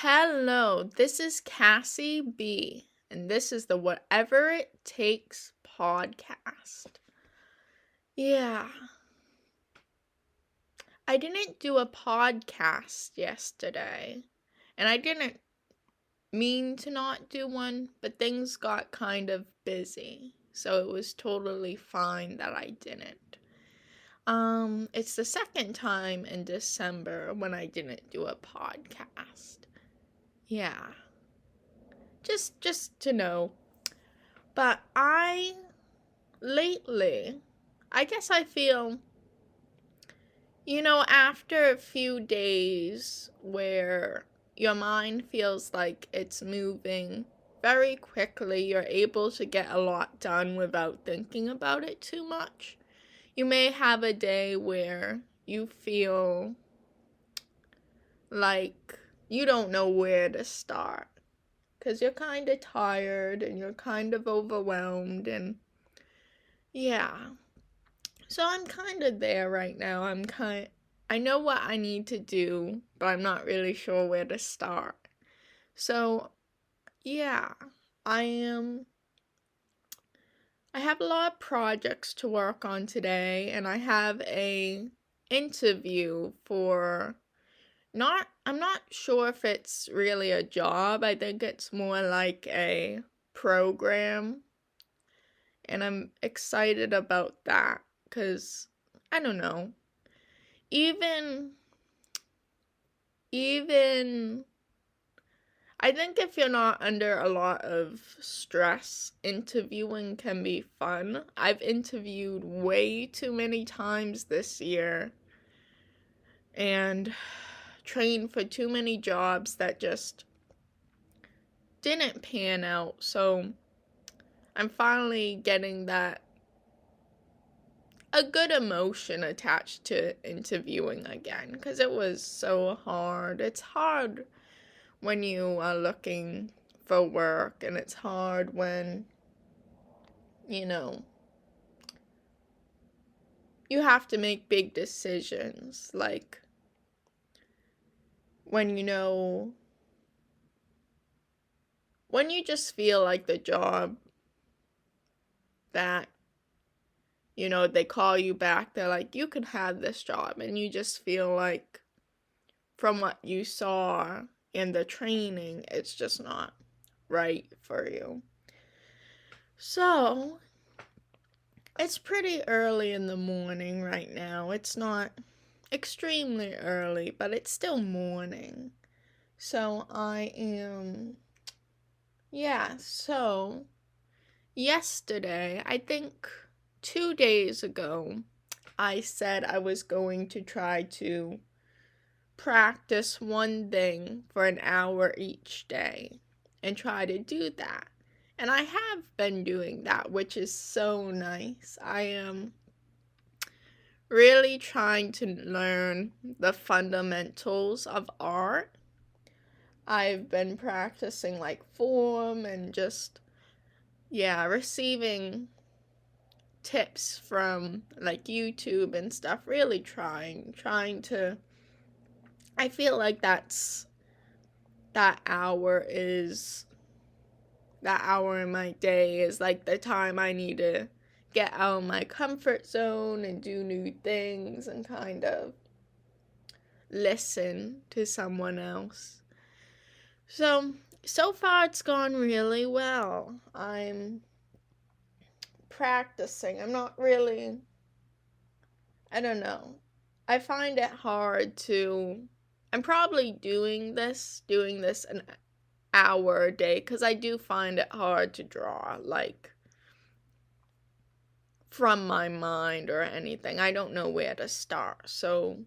Hello, this is Cassie B, and this is the Whatever It Takes podcast. Yeah, I didn't do a podcast yesterday, and I didn't mean to not do one, but things got kind of busy, so it was totally fine that I didn't. It's the second time in December when I didn't do a podcast. Yeah. Just to know. But lately, I guess I feel, after a few days where your mind feels like it's moving very quickly, you're able to get a lot done without thinking about it too much. You may have a day where you feel like you don't know where to start. Because you're kind of tired and you're kind of overwhelmed and yeah. So I'm kind of there right now. I know what I need to do, but I'm not really sure where to start. So yeah, I have a lot of projects to work on today, and I have a interview for I'm not sure if it's really a job. I think it's more like a program. And I'm excited about that because I don't know. Even I think if you're not under a lot of stress, interviewing can be fun. I've interviewed way too many times this year and trained for too many jobs that just didn't pan out. So I'm finally getting a good emotion attached to interviewing again because it was so hard. It's hard when you are looking for work, and it's hard when, you have to make big decisions, like when when you just feel like the job that they call you back, they're like, you could have this job, and you just feel like from what you saw in the training, it's just not right for you. So, it's pretty early in the morning right now. It's not extremely early, but it's still morning. So, so yesterday, I think 2 days ago, I said I was going to try to practice one thing for an hour each day and try to do that. And I have been doing that, which is so nice. I am really trying to learn the fundamentals of art. I've been practicing like form and just, receiving tips from like YouTube and stuff, really trying to, I feel like that hour in my day is like the time I need to get out of my comfort zone and do new things and kind of listen to someone else. So far it's gone really well. I'm practicing. I don't know. I find it hard I'm probably doing this an hour a day because I do find it hard to draw, like, from my mind or anything. I don't know where to start, so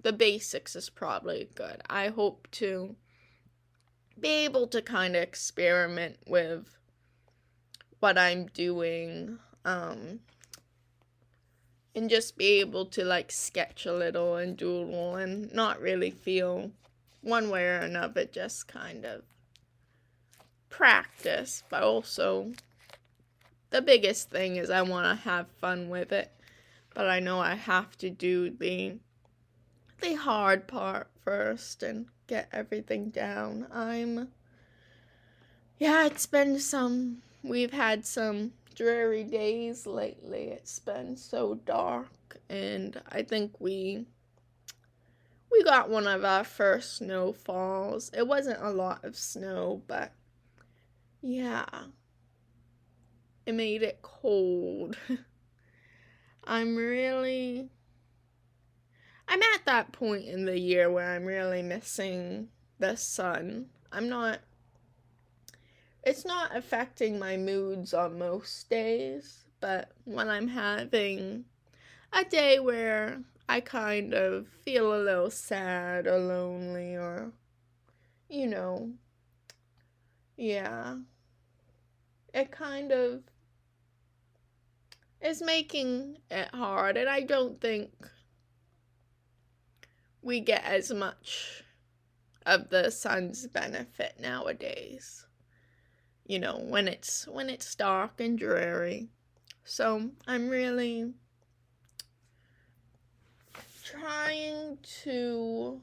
the basics is probably good. I hope to be able to kind of experiment with what I'm doing, and just be able to, like, sketch a little and doodle and not really feel one way or another, just kind of practice. But also, the biggest thing is I want to have fun with it, but I know I have to do the hard part first, and get everything down. We've had some dreary days lately. It's been so dark, and I think we got one of our first snowfalls. It wasn't a lot of snow, but yeah, it made it cold. I'm at that point in the year where I'm really missing the sun. It's not affecting my moods on most days, but when I'm having a day where I kind of feel a little sad or lonely or, you know, yeah, it kind of is making it hard, and I don't think we get as much of the sun's benefit nowadays. When it's dark and dreary. So I'm really trying to,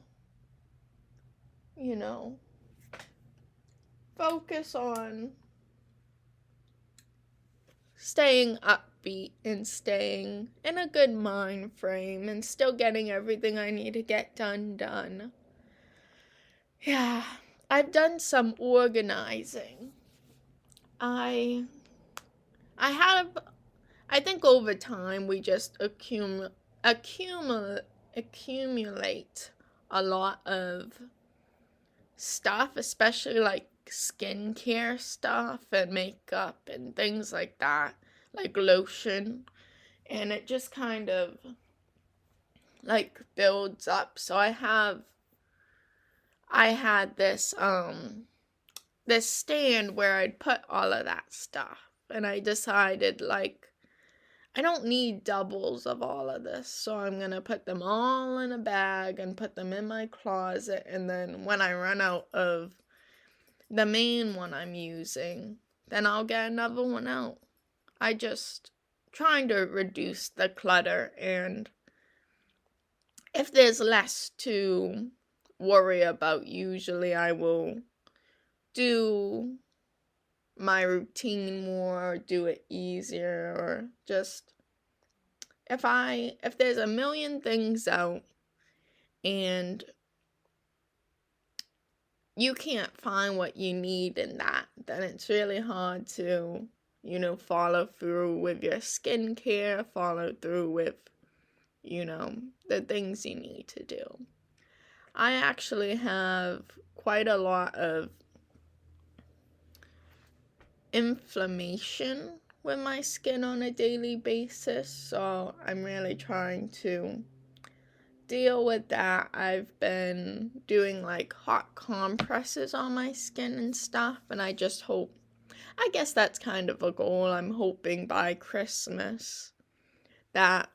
focus on staying upbeat and staying in a good mind frame and still getting everything I need to get done. Yeah, I've done some organizing. I think over time we just accumulate a lot of stuff, especially like skincare stuff and makeup and things like that, like lotion, and it just kind of like builds up. So I had this stand where I'd put all of that stuff, and I decided like I don't need doubles of all of this, so I'm gonna put them all in a bag and put them in my closet, and then when I run out of the main one I'm using, then I'll get another one out. I just trying to reduce the clutter, and if there's less to worry about, usually I will do my routine more, or do it easier, or just if there's a million things out and you can't find what you need in that, then it's really hard to, follow through with your skincare, follow through with, the things you need to do. I actually have quite a lot of inflammation with my skin on a daily basis, so I'm really trying to deal with that. I've been doing like hot compresses on my skin and stuff, and I guess that's kind of a goal. I'm hoping by Christmas that,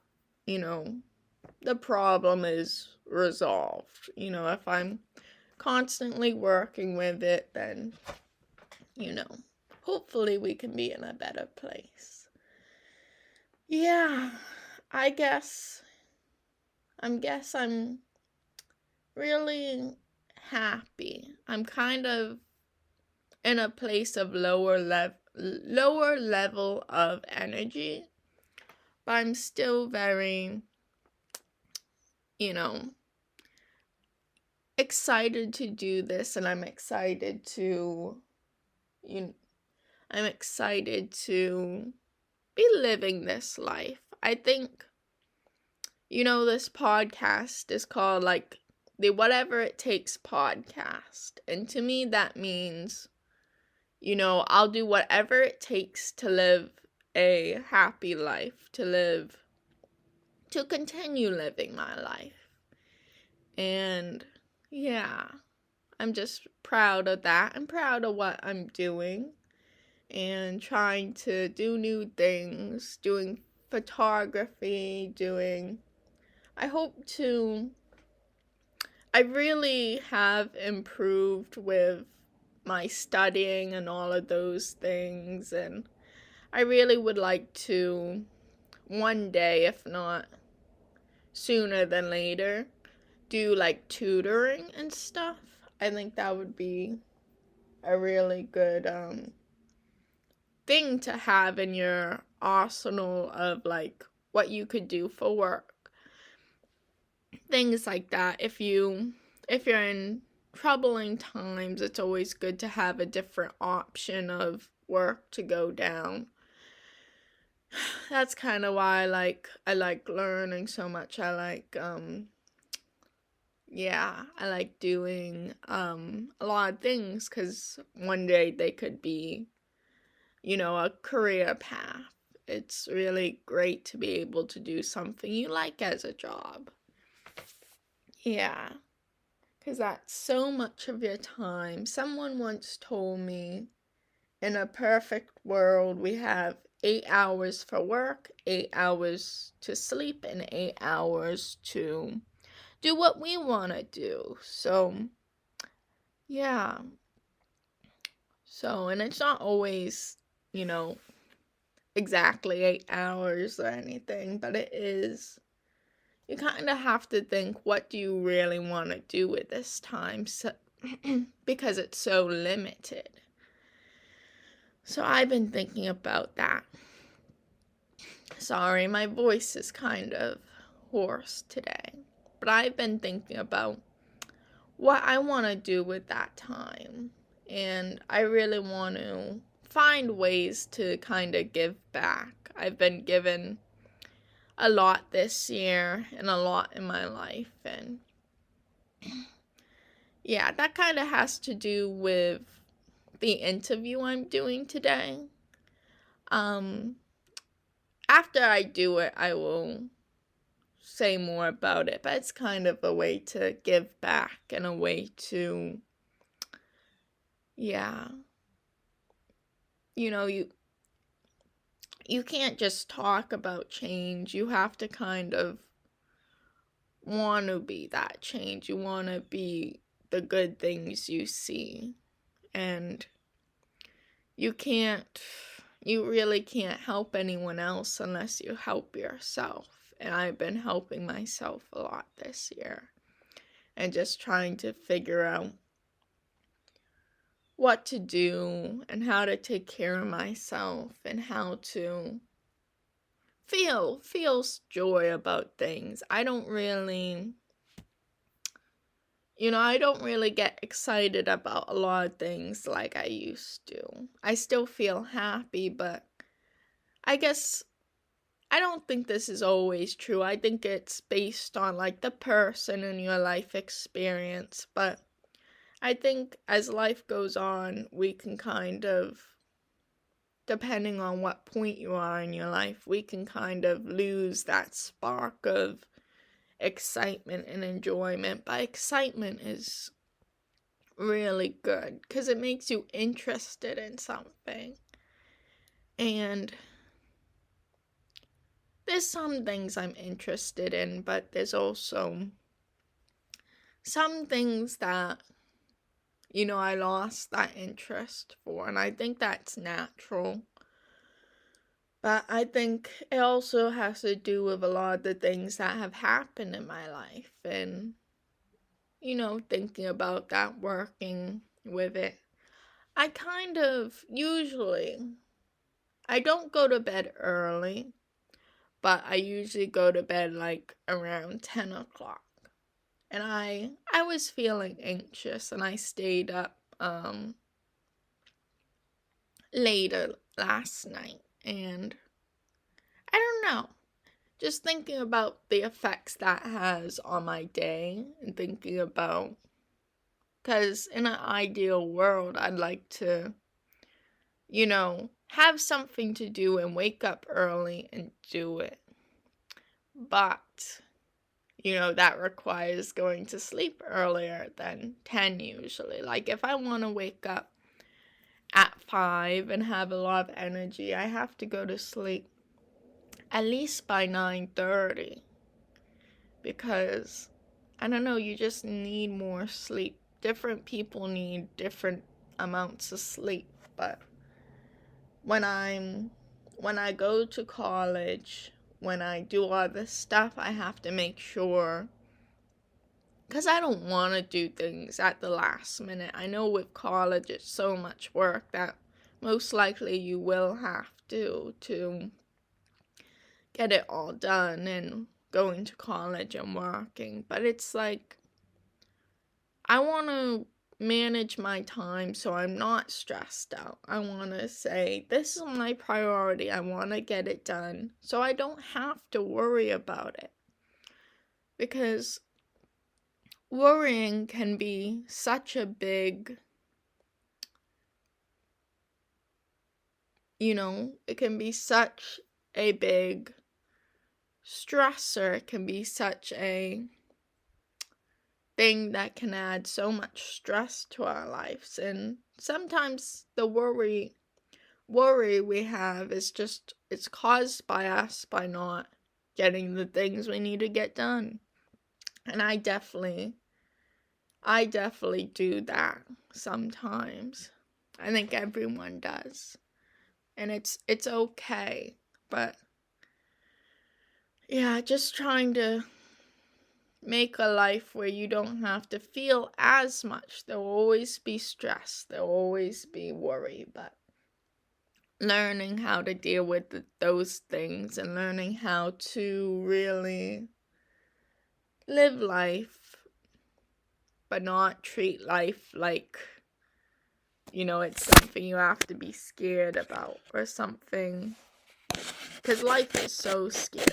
the problem is resolved. If I'm constantly working with it, then, hopefully we can be in a better place. Yeah, I'm really happy. I'm kind of in a place of lower level of energy, but I'm still very, excited to do this, and I'm excited to be living this life. I think, this podcast is called like the Whatever It Takes podcast. And to me, that means, I'll do whatever it takes to live a happy life, to continue living my life. And yeah, I'm just proud of that. I'm proud of what I'm doing and trying to do new things, doing photography, I really have improved with my studying and all of those things, and I really would like to one day, if not sooner than later, do like tutoring and stuff. I think that would be a really good thing to have in your arsenal of like what you could do for work. Things like that. If you're in troubling times, it's always good to have a different option of work to go down. That's kind of why I like learning so much. I like doing a lot of things, cuz one day they could be, a career path. It's really great to be able to do something you like as a job. Yeah, cuz that's so much of your time. Someone once told me, in a perfect world, we have 8 hours for work, 8 hours to sleep, and 8 hours to do what we want to do. So, yeah. So, and it's not always, exactly 8 hours or anything, but it is. You kind of have to think, what do you really want to do with this time? So, because it's so limited. So I've been thinking about that. Sorry, my voice is kind of hoarse today. But I've been thinking about what I want to do with that time. And I really want to find ways to kind of give back. I've been given a lot this year and a lot in my life. And yeah, that kind of has to do with the interview I'm doing today. After I do it, I will say more about it, but it's kind of a way to give back and a way to, yeah, you can't just talk about change. You have to kind of want to be that change. You want to be the good things you see. And you really can't help anyone else unless you help yourself. And I've been helping myself a lot this year. And just trying to figure out what to do and how to take care of myself and how to feel joy about things. I don't really get excited about a lot of things like I used to. I still feel happy, but I guess I don't think this is always true. I think it's based on like the person and your life experience, but I think as life goes on, we can kind of, depending on what point you are in your life, we can kind of lose that spark of excitement and enjoyment. But excitement is really good because it makes you interested in something. And there's some things I'm interested in, but there's also some things that I lost that interest for, and I think that's natural. But I think it also has to do with a lot of the things that have happened in my life, and, thinking about that, working with it. I kind of, usually, I don't go to bed early, but I usually go to bed like around 10 o'clock. And I was feeling anxious, and I stayed up later last night, and I don't know, just thinking about the effects that has on my day, and thinking about, because in an ideal world, I'd like to, have something to do and wake up early and do it. But that requires going to sleep earlier than 10 usually. Like, if I want to wake up at 5 and have a lot of energy, I have to go to sleep at least by 9:30. Because, I don't know, you just need more sleep. Different people need different amounts of sleep. But when I go to college, when I do all this stuff, I have to make sure because I don't want to do things at the last minute. I know with college it's so much work that most likely you will have to get it all done and going to college and working. But it's like, I want to manage my time so I'm not stressed out. I want to say, this is my priority. I want to get it done so I don't have to worry about it. Because worrying can be such a big, it can be such a big stressor. It can be such a thing that can add so much stress to our lives. And sometimes the worry we have is just, it's caused by us by not getting the things we need to get done. And I definitely do that sometimes. I think everyone does. And it's okay. But yeah, just trying to make a life where you don't have to feel as much. There'll always be stress. There'll always be worry. But learning how to deal with those things and learning how to really live life, but not treat life like, it's something you have to be scared about or something. Because life is so scary.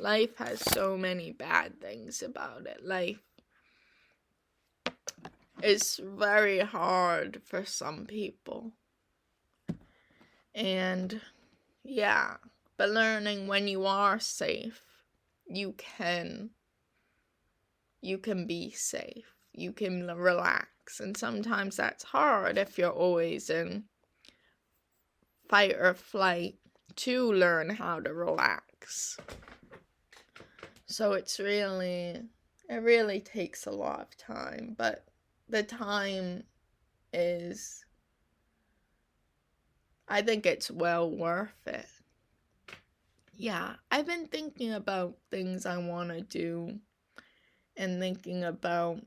Life has so many bad things about it. Life is very hard for some people. And yeah, but learning when you are safe, you can be safe. You can relax. And sometimes that's hard if you're always in fight or flight to learn how to relax. So it really takes a lot of time, but the time is, I think it's well worth it. Yeah, I've been thinking about things I want to do and thinking about,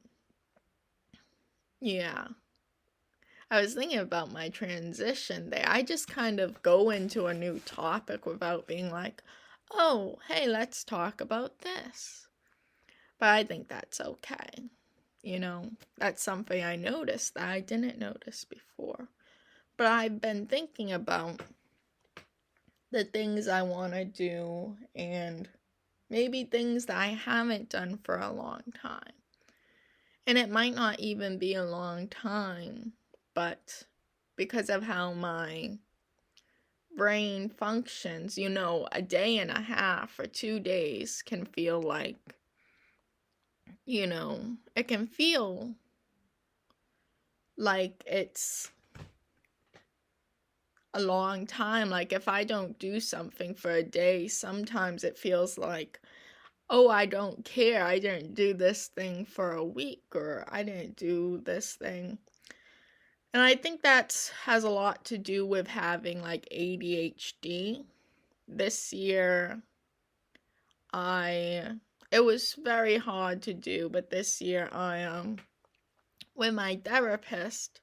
I was thinking about my transition day. I just kind of go into a new topic without being like, oh, hey, let's talk about this. But I think that's okay. That's something I noticed that I didn't notice before. But I've been thinking about the things I want to do and maybe things that I haven't done for a long time. And it might not even be a long time, but because of how my brain functions, a day and a half or 2 days can feel like, it can feel like it's a long time. Like if I don't do something for a day, sometimes it feels like, oh, I don't care. I didn't do this thing for a week, or I didn't do this thing. And I think that has a lot to do with having like ADHD. This year, it was very hard to do, but this year with my therapist,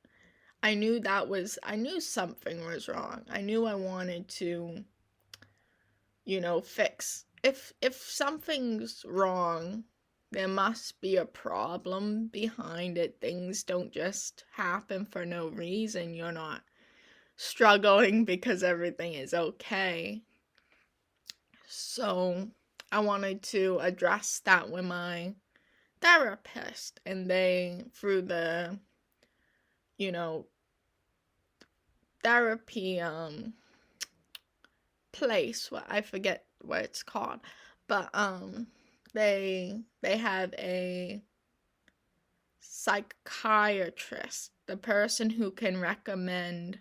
I knew something was wrong. I knew I wanted to, fix. If something's wrong, there must be a problem behind it. Things don't just happen for no reason. You're not struggling because everything is okay. So I wanted to address that with my therapist, and they, through the, therapy place, I forget what it's called, but they have a psychiatrist, the person who can recommend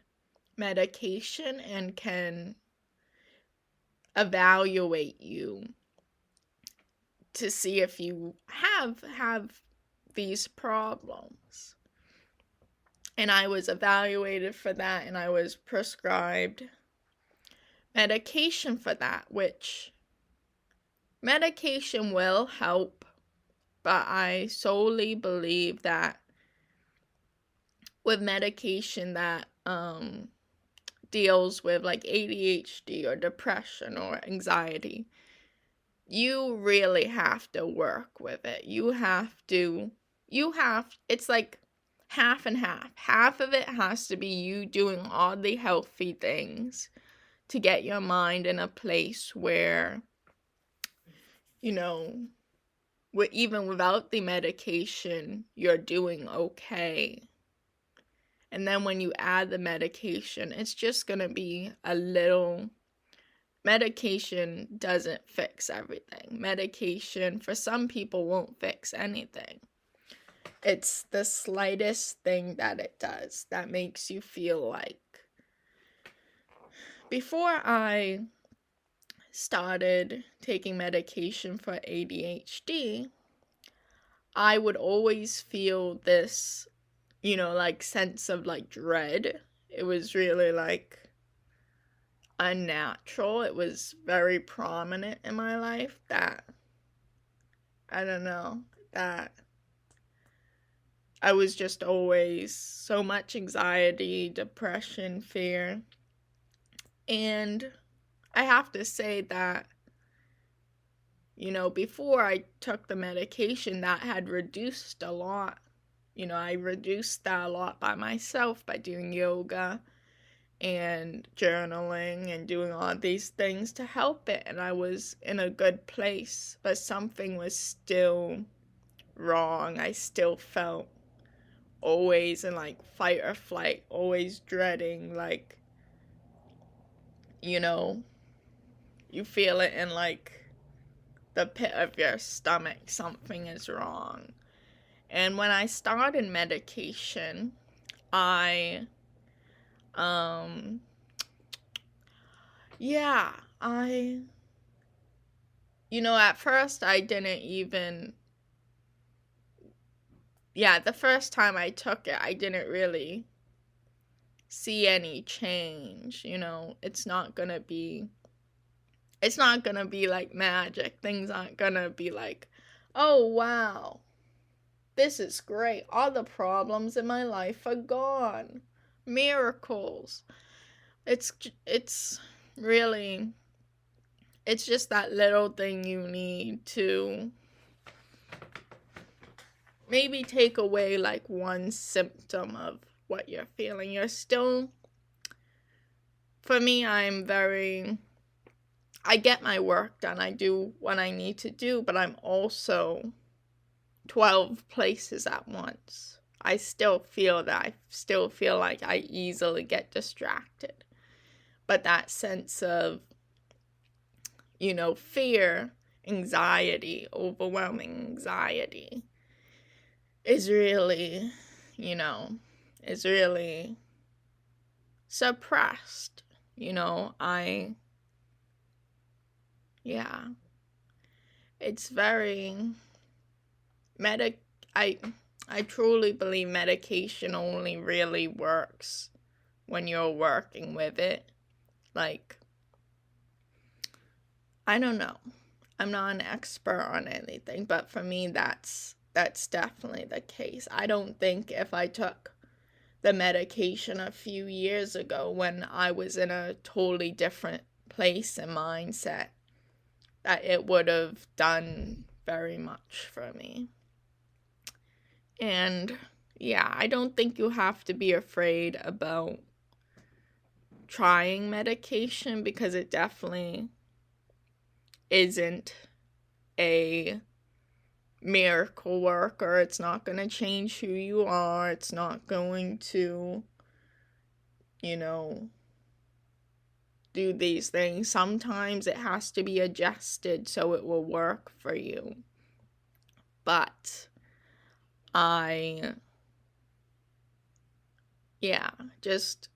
medication and can evaluate you to see if you have these problems. And I was evaluated for that, and I was prescribed medication for that, which medication will help, but I solely believe that with medication that deals with like ADHD or depression or anxiety, you really have to work with it. It's like half and half. Half of it has to be you doing all the healthy things to get your mind in a place where, even without the medication, you're doing okay. And then when you add the medication, it's just going to be a little. Medication doesn't fix everything. Medication, for some people, won't fix anything. It's the slightest thing that it does that makes you feel like. Before I started taking medication for ADHD, I would always feel this, like sense of like dread. It was really like unnatural. It was very prominent in my life that I was just always so much anxiety, depression, fear. And I have to say that, before I took the medication, that had reduced a lot. I reduced that a lot by myself, by doing yoga and journaling and doing all these things to help it. And I was in a good place, but something was still wrong. I still felt always in like fight or flight, always dreading, like, you feel it in like the pit of your stomach, something is wrong. And when I started medication, I at first I didn't even, the first time I took it, I didn't really see any change. It's not gonna be like magic. Things aren't gonna be like, oh wow, this is great, all the problems in my life are gone, miracles. It's really, it's just that little thing you need to maybe take away like one symptom of what you're feeling. You're still, for me, I get my work done. I do what I need to do, but I'm also 12 places at once. I still feel like I easily get distracted. But that sense of, fear, anxiety, overwhelming anxiety is really, is really suppressed. It's very I truly believe medication only really works when you're working with it. Like, I don't know. I'm not an expert on anything, but for me, that's definitely the case. I don't think if I took the medication a few years ago when I was in a totally different place and mindset, that it would have done very much for me. And I don't think you have to be afraid about trying medication, because it definitely isn't a miracle worker. It's not going to change who you are. It's not going to, do these things. Sometimes it has to be adjusted so it will work for you. But just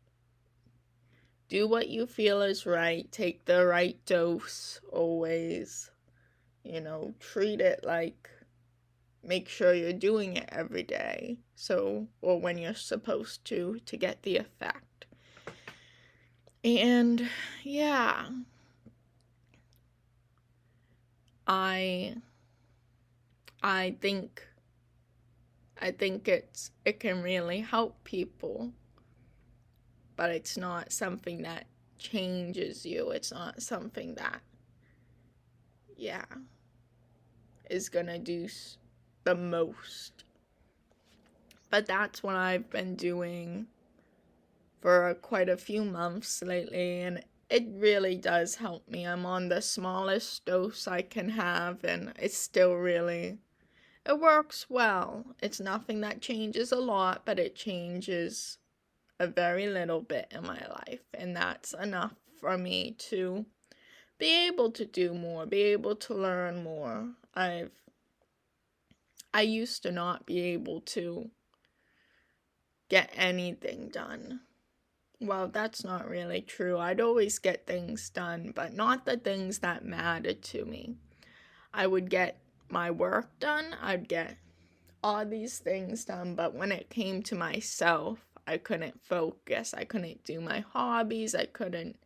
do what you feel is right. Take the right dose always. Treat it like, make sure you're doing it every day. Or when you're supposed to get the effect. And I think it can really help people, but it's not something that changes you. It's not something that, yeah, is gonna do the most. But that's what I've been doing for quite a few months lately, and it really does help me. I'm on the smallest dose I can have, and it's still really, it works well. It's nothing that changes a lot, but it changes a very little bit in my life, and that's enough for me to be able to do more, be able to learn more. I used to not be able to get anything done. Well, that's not really true. I'd always get things done, but not the things that mattered to me. I would get my work done, I'd get all these things done, but when it came to myself, I couldn't focus. I couldn't do my hobbies. I couldn't,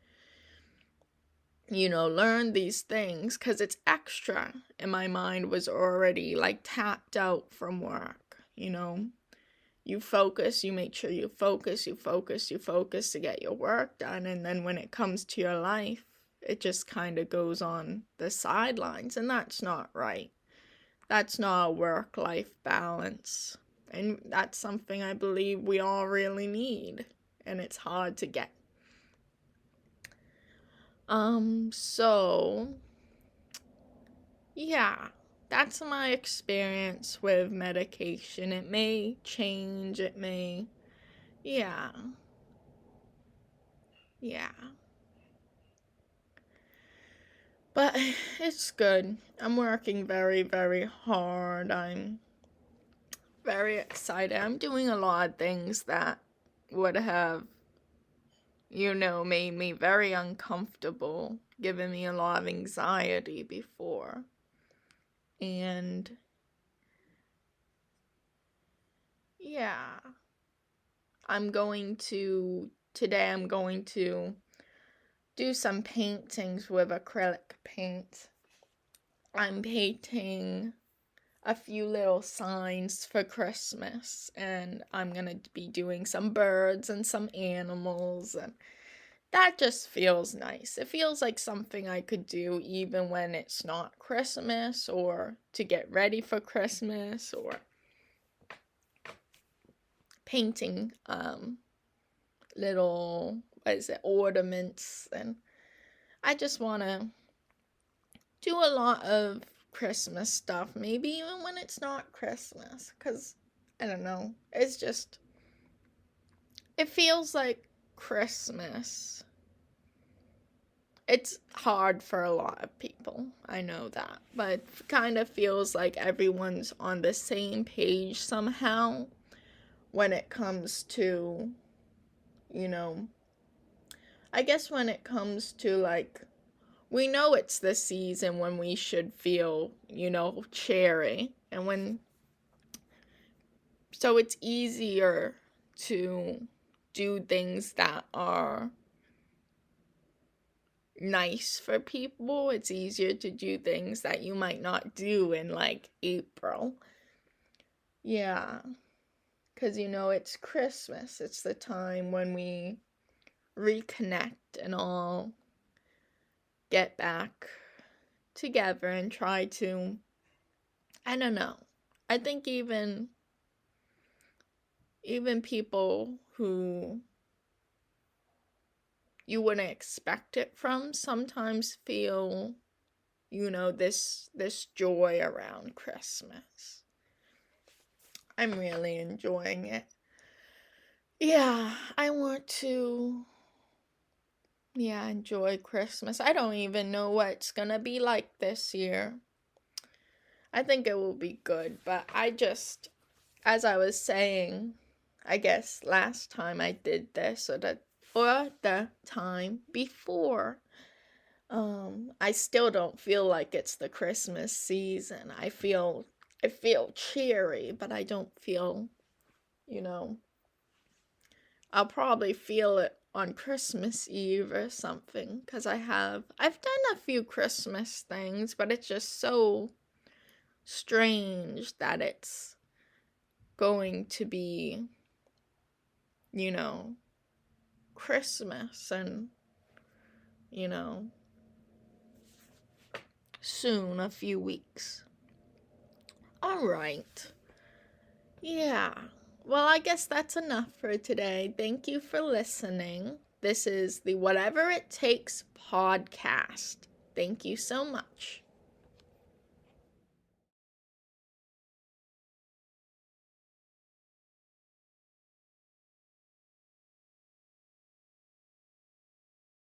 learn these things because it's extra. And my mind was already like tapped out from work, You focus, you make sure you focus to get your work done. And then when it comes to your life, it just kind of goes on the sidelines. And that's not right. That's not a work-life balance. And that's something I believe we all really need. And it's hard to get. So, yeah, that's my experience with medication. It may change, yeah. But it's good. I'm working very, very hard. I'm very excited. I'm doing a lot of things that would have, made me very uncomfortable, given me a lot of anxiety before. And yeah, today I'm going to do some paintings with acrylic paint. I'm painting a few little signs for Christmas, and I'm gonna be doing some birds and some animals, and that just feels nice. It feels like something I could do even when it's not Christmas, or to get ready for Christmas, or painting little, ornaments. And I just want to do a lot of Christmas stuff, maybe even when it's not Christmas, because I don't know, it feels like Christmas. It's hard for a lot of people, I know that, but it kind of feels like everyone's on the same page somehow when it comes to, I guess when it comes to, like, we know it's the season when we should feel, cheery, so it's easier to do things that are nice for people. It's easier to do things that you might not do in, like, April. Yeah, because, it's Christmas. It's the time when we reconnect and all get back together and try to, I don't know. I think even people who you wouldn't expect it from sometimes feel, this joy around Christmas. I'm really enjoying it. Yeah, I want to, enjoy Christmas. I don't even know what it's gonna be like this year. I think it will be good, but as I was saying, I guess last time I did this, or the time before, I still don't feel like it's the Christmas season. I feel cheery, but I don't feel, I'll probably feel it on Christmas Eve or something, because I've done a few Christmas things, but it's just so strange that it's going to be, Christmas and, soon, a few weeks. All right. Yeah. Well, I guess that's enough for today. Thank you for listening. This is the Whatever It Takes podcast. Thank you so much.